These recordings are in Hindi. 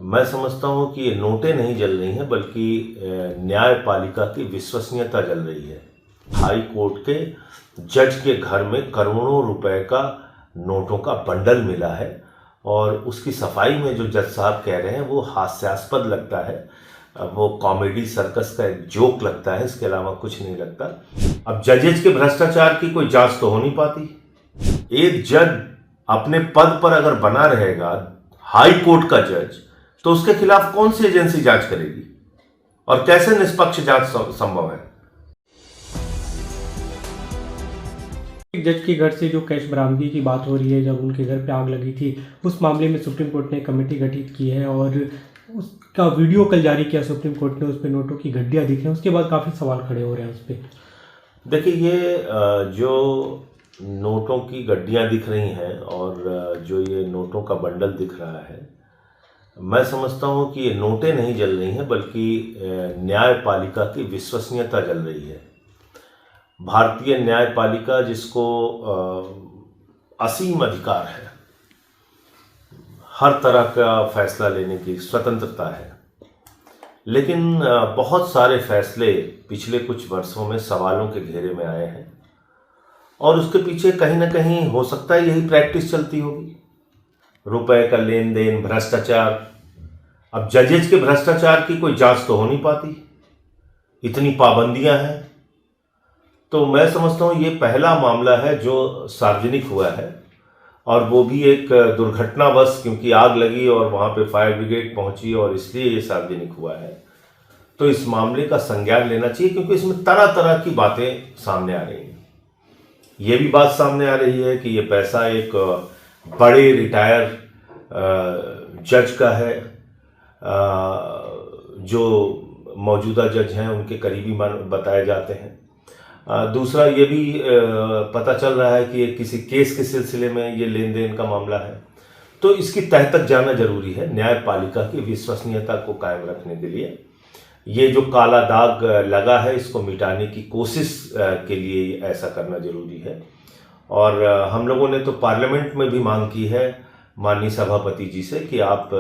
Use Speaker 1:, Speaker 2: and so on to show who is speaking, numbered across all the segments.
Speaker 1: मैं समझता हूँ कि ये नोटें नहीं जल रही हैं बल्कि न्यायपालिका की विश्वसनीयता जल रही है। हाई कोर्ट के जज के घर में करोड़ों रुपए का नोटों का बंडल मिला है और उसकी सफाई में जो जज साहब कह रहे हैं वो हास्यास्पद लगता है। वो कॉमेडी सर्कस का एक जोक लगता है, इसके अलावा कुछ नहीं लगता। अब जजेज के भ्रष्टाचार की कोई जांच तो हो नहीं पाती। एक जज अपने पद पर अगर बना रहेगा, हाई कोर्ट का जज, तो उसके खिलाफ कौन सी एजेंसी जांच करेगी और कैसे निष्पक्ष जांच संभव है?
Speaker 2: जज के घर से जो कैश बरामदगी की बात हो रही है, जब उनके घर पे आग लगी थी, उस मामले में सुप्रीम कोर्ट ने कमेटी गठित की है और उसका वीडियो कल जारी किया सुप्रीम कोर्ट ने। उस पर नोटों की गड्डियां दिख रही हैं, उसके बाद काफ़ी सवाल खड़े हो रहे हैं उस पर।
Speaker 1: देखिए, ये जो नोटों की गड्डियां दिख रही हैं और जो ये नोटों का बंडल दिख रहा है, मैं समझता हूँ कि ये नोटें नहीं जल रही हैं बल्कि न्यायपालिका की विश्वसनीयता जल रही है। भारतीय न्यायपालिका, जिसको असीम अधिकार है, हर तरह का फैसला लेने की स्वतंत्रता है, लेकिन बहुत सारे फैसले पिछले कुछ वर्षों में सवालों के घेरे में आए हैं और उसके पीछे कहीं ना कहीं हो सकता है यही प्रैक्टिस चलती होगी। रुपए का लेन देन, भ्रष्टाचार। अब जजेज के भ्रष्टाचार की कोई जांच तो हो नहीं पाती, इतनी पाबंदियां हैं। तो मैं समझता हूँ ये पहला मामला है जो सार्वजनिक हुआ है और वो भी एक दुर्घटनावश, क्योंकि आग लगी और वहाँ पे फायर ब्रिगेड पहुंची और इसलिए ये सार्वजनिक हुआ है। तो इस मामले का संज्ञान लेना चाहिए क्योंकि इसमें तरह तरह की बातें सामने आ रही हैं। ये भी बात सामने आ रही है कि ये पैसा एक बड़े रिटायर जज का है, जो मौजूदा जज हैं उनके करीबी बताए जाते हैं। दूसरा ये भी पता चल रहा है कि ये किसी केस के सिलसिले में ये लेन देन का मामला है। तो इसकी तह तक जाना जरूरी है न्यायपालिका की विश्वसनीयता को कायम रखने के लिए। ये जो काला दाग लगा है, इसको मिटाने की कोशिश के लिए ऐसा करना जरूरी है। और हम लोगों ने तो पार्लियामेंट में भी मांग की है माननीय सभापति जी से कि आप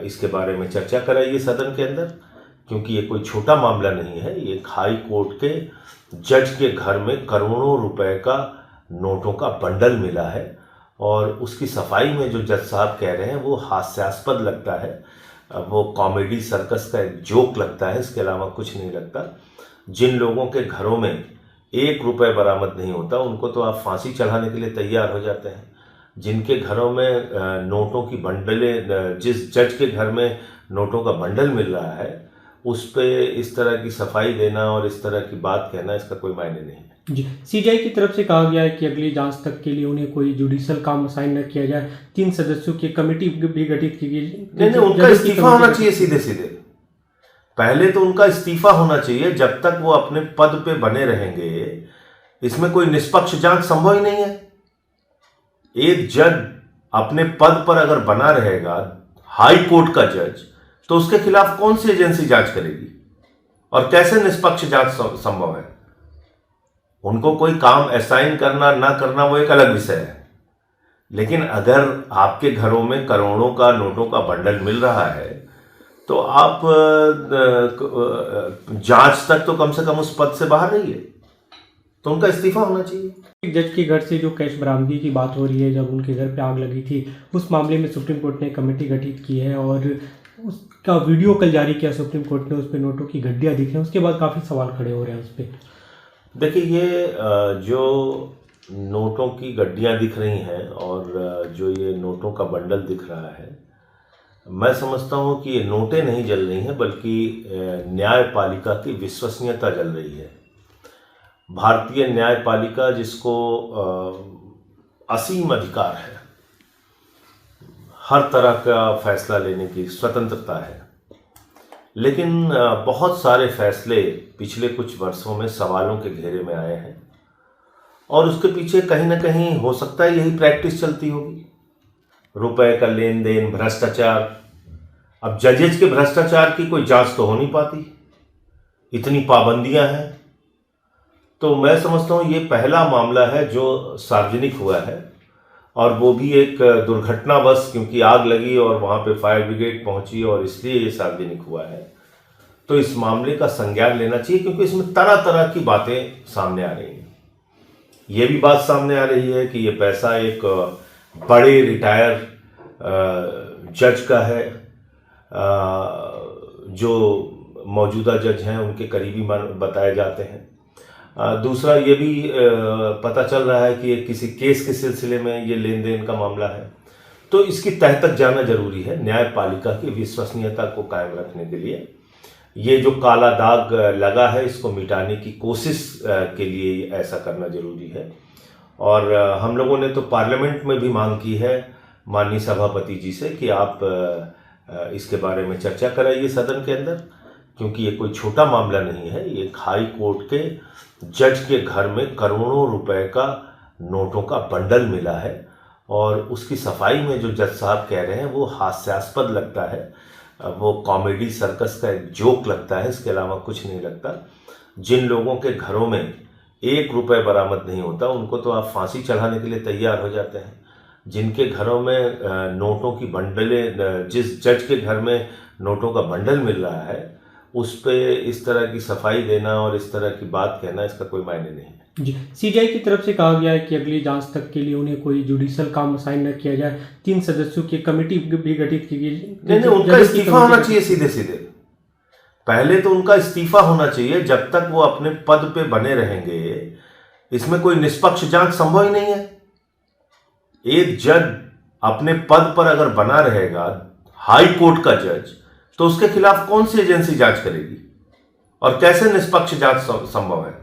Speaker 1: इसके बारे में चर्चा कराइए सदन के अंदर, क्योंकि ये कोई छोटा मामला नहीं है। ये एक हाई कोर्ट के जज के घर में करोड़ों रुपए का नोटों का बंडल मिला है और उसकी सफाई में जो जज साहब कह रहे हैं वो हास्यास्पद लगता है। वो कॉमेडी सर्कस का एक जोक लगता है, इसके अलावा कुछ नहीं लगता। जिन लोगों के घरों में 1 रुपये बरामद नहीं होता उनको तो आप फांसी चढ़ाने के लिए तैयार हो जाते हैं। जिनके घरों में नोटों की बंडले, जिस जज के घर में नोटों का बंडल मिल रहा है उस पे इस तरह की सफाई देना और इस तरह की बात कहना, इसका कोई मायने नहीं है।
Speaker 2: जी, सीबीआई की तरफ से कहा गया है कि अगली जांच तक के लिए उन्हें कोई जुडिशियल काम असाइन न किया जाए। 3 सदस्यों की कमेटी भी गठित की गई।
Speaker 1: नहीं, उनका इस्तीफा होना चाहिए सीधे सीधे। पहले तो उनका इस्तीफा होना चाहिए। जब तक वो अपने पद पे बने रहेंगे इसमें कोई निष्पक्ष जांच संभव ही नहीं है। एक जज अपने पद पर अगर बना रहेगा, हाई कोर्ट का जज, तो उसके खिलाफ कौन सी एजेंसी जांच करेगी और कैसे निष्पक्ष जांच संभव है? उनको कोई काम असाइन करना ना करना वो एक अलग विषय है, लेकिन अगर आपके घरों में करोड़ों का नोटों का बंडल मिल रहा है तो आप जांच तक तो कम से कम उस पद से बाहर रहिए। तो उनका इस्तीफा होना चाहिए।
Speaker 2: जज के घर से जो कैश बरामदगी की बात हो रही है, जब उनके घर पे आग लगी थी, उस मामले में सुप्रीम कोर्ट ने कमेटी गठित की है और उसका वीडियो कल जारी किया सुप्रीम कोर्ट ने। उस पर नोटों की गड्डियां दिख रही हैं, उसके बाद काफ़ी सवाल खड़े हो रहे हैं उस पर।
Speaker 1: देखिए, ये जो नोटों की गड्डियां दिख रही हैं और जो ये नोटों का बंडल दिख रहा है, मैं समझता हूँ कि ये नोटें नहीं जल रही हैं बल्कि न्यायपालिका की विश्वसनीयता जल रही है। भारतीय न्यायपालिका, जिसको असीम अधिकार है, हर तरह का फैसला लेने की स्वतंत्रता है, लेकिन बहुत सारे फैसले पिछले कुछ वर्षों में सवालों के घेरे में आए हैं और उसके पीछे कहीं ना कहीं हो सकता है यही प्रैक्टिस चलती होगी। रुपए का लेन देन, भ्रष्टाचार। अब जजेज के भ्रष्टाचार की कोई जांच तो हो नहीं पाती, इतनी पाबंदियां हैं। तो मैं समझता हूँ ये पहला मामला है जो सार्वजनिक हुआ है और वो भी एक दुर्घटनावश, क्योंकि आग लगी और वहाँ पे फायर ब्रिगेड पहुंची और इसलिए ये सार्वजनिक हुआ है। तो इस मामले का संज्ञान लेना चाहिए, क्योंकि इसमें तरह तरह की बातें सामने आ रही हैं। ये भी बात सामने आ रही है कि ये पैसा एक बड़े रिटायर जज का है, जो मौजूदा जज हैं उनके करीबी बताए जाते हैं। दूसरा ये भी पता चल रहा है कि ये किसी केस के सिलसिले में ये लेन देन का मामला है। तो इसकी तह तक जाना जरूरी है न्यायपालिका की विश्वसनीयता को कायम रखने के लिए। ये जो काला दाग लगा है इसको मिटाने की कोशिश के लिए ऐसा करना जरूरी है। और हम लोगों ने तो पार्लियामेंट में भी मांग की है माननीय सभापति जी से कि आप इसके बारे में चर्चा कराइए सदन के अंदर, क्योंकि ये कोई छोटा मामला नहीं है। ये एक हाई कोर्ट के जज के घर में करोड़ों रुपए का नोटों का बंडल मिला है और उसकी सफाई में जो जज साहब कह रहे हैं वो हास्यास्पद लगता है, वो कॉमेडी सर्कस का एक जोक लगता है, इसके अलावा कुछ नहीं लगता। जिन लोगों के घरों में 1 रुपये बरामद नहीं होता उनको तो आप फांसी चढ़ाने के लिए तैयार हो जाते हैं। जिनके घरों में नोटों की बंडलें, जिस जज के घर में नोटों का बंडल मिल रहा है उस पे इस तरह की सफाई देना और इस तरह की बात कहना, इसका कोई मायने नहीं है।
Speaker 2: जी, सीबीआई की तरफ से कहा गया है कि अगली जांच तक के लिए उन्हें कोई जुडिशियल काम असाइन न किया जाए। 3 सदस्यों की कमेटी भी गठित की गई।
Speaker 1: नहीं, उनका इस्तीफा होना चाहिए सीधे सीधे। पहले तो उनका इस्तीफा होना चाहिए। जब तक वो अपने पद पे बने रहेंगे इसमें कोई निष्पक्ष जांच संभव ही नहीं है। एक जज अपने पद पर अगर बना रहेगा, हाई कोर्ट का जज, तो उसके खिलाफ कौन सी एजेंसी जांच करेगी और कैसे निष्पक्ष जांच संभव है?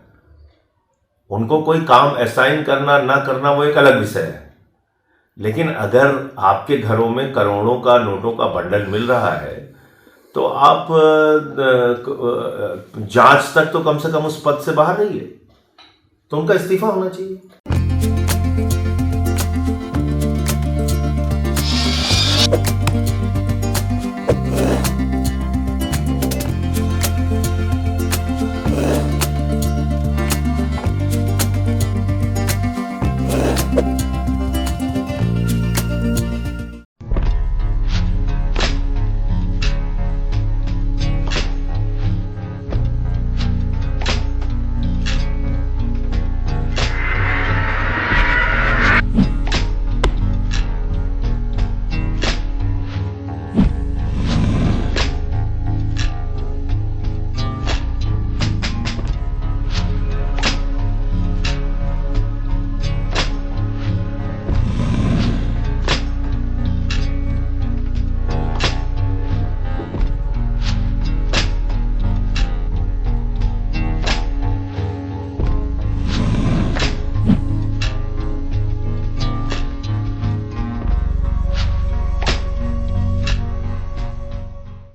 Speaker 1: उनको कोई काम असाइन करना ना करना वो एक अलग विषय है, लेकिन अगर आपके घरों में करोड़ों का नोटों का बंडल मिल रहा है तो आप जांच तक तो कम से कम उस पद से बाहर रहिए। तो उनका इस्तीफा होना चाहिए।